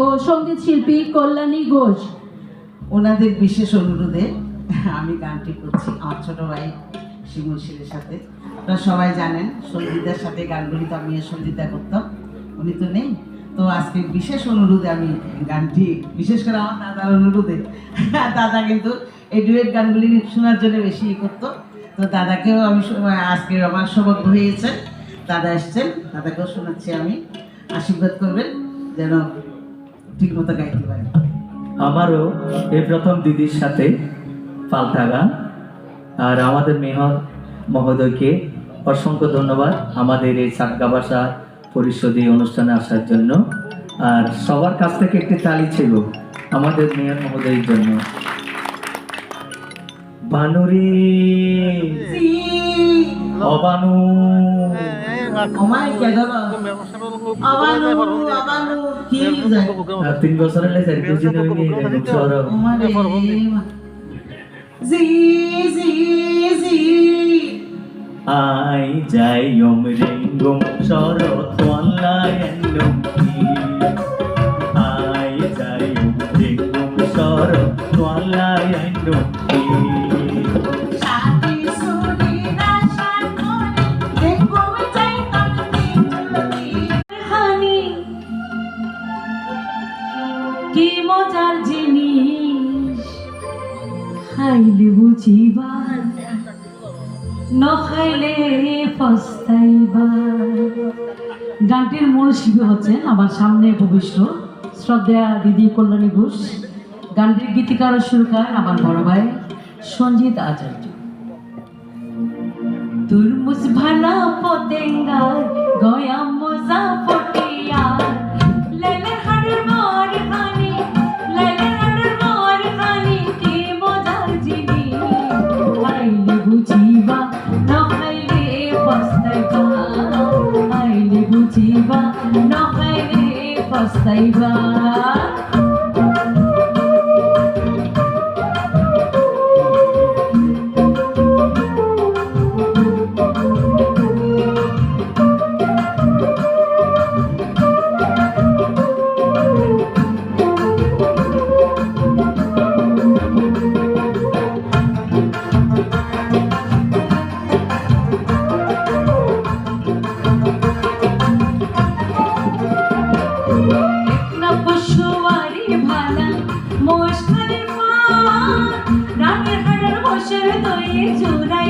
ও সঙ্গীত শিল্পী কল্যাণী ঘোষ ওনাদের বিশেষ অনুরোধে আমি গানটি করছি আমার ছোট ভাই শিমুল শীলের সাথে। আপনারা সবাই জানেন সঙ্গীতার সাথে গানগুলি তো আমি সঙ্গীতা করতাম, উনি তো নেই, তো আজকে বিশেষ অনুরোধে আমি গানটি, বিশেষ করে আমার দাদার অনুরোধে, দাদা কিন্তু এই ডুয়েট গানগুলি শোনার জন্য বেশি করতো, তো দাদাকেও আমি আজকে আমার সৌভাগ্য হয়েছে, দাদা এসছেন, দাদাকেও শোনাচ্ছি আমি, আশীর্বাদ করবেন যেন ঠিক মতো গাইতে পারে। আমারও এই প্রথম দিদির সাথে পাল্টা গান, আর আমাদের মেহর মহোদয়কে অসংখ্য ধন্যবাদ আমাদের এই সাতগা ভাষা পরিষদীয় অনুষ্ঠানে আসার জন্য। আর সবার কাছ থেকে একটি তালি ছিল আমাদের মেয়র মহোদয়ের জন্য। বানুরে অবানু তিন বছর আই যাই রেঙ্গম শরৎ অনলাইন আই যাই রেঙ্গম শরৎ অনলাইন কি মজার জিনিস খাইলে বুঝিবা নখাইলে পস্তাইবা। গানটির মূল শিল্পী হচ্ছেন আমার সামনে উপবিষ্ট শ্রদ্ধেয়া দিদি কল্যাণী ঘোষ। গানটির গীতিকার ও সুরকার আমার বড় ভাই সঞ্জিত আচার্য। তুরমুজ ভালা পতেঙ্গা গয়া মজা ফটিয়া লেলে হাড়ের মর খানি লেলে হাড়ের মর খানি কি মজার জিনিস খাইলে বুঝিবা না খাইলে পস্তাইবা খাইলে বুঝিবা না খাইলে পস্তাইবা। মোষ খালি রামের হাড়ের বসে দই চুরাই